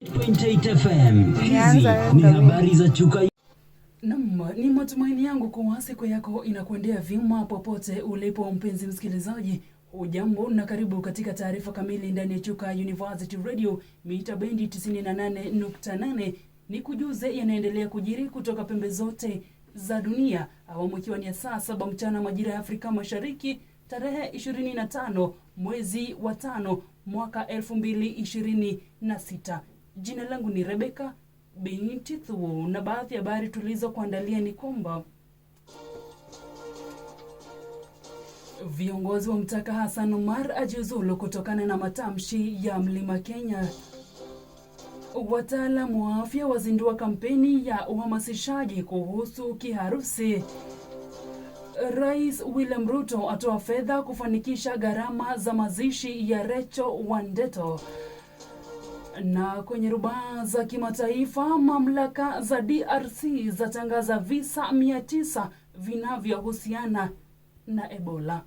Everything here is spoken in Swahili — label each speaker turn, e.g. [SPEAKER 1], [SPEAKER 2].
[SPEAKER 1] 28 FM. Hizi ni habari za Chuka.
[SPEAKER 2] Ni matumaini yangu kwa siku yako inakuendea vyema popote ulipo mpenzi msikilizaji. Hujambo na karibu katika taarifa kamili ndani ya Chuka University Radio mita bendi 98.8. Ni kujuze yanaendelea kujiri kutoka pembe zote za dunia. Awamu ikiwa ni saa 7 mchana majira ya Afrika Mashariki, tarehe 25 mwezi wa 5 mwaka 2026. Jina langu ni Rebecca Binti Thuo, na baadhi ya habari tulizo kuandalia ni kwamba viongozi wa mtaka Hassan Omar ajiuzulu kutokana na matamshi ya Mlima Kenya. Wataalamu wa afya wazindua kampeni ya uhamasishaji kuhusu kiharusi. Rais William Ruto atoa fedha kufanikisha gharama za mazishi ya Rachel Wandeto. Na kwenye rubaa za kimataifa, mamlaka za DRC zatangaza visa 900 vinavyohusiana na Ebola.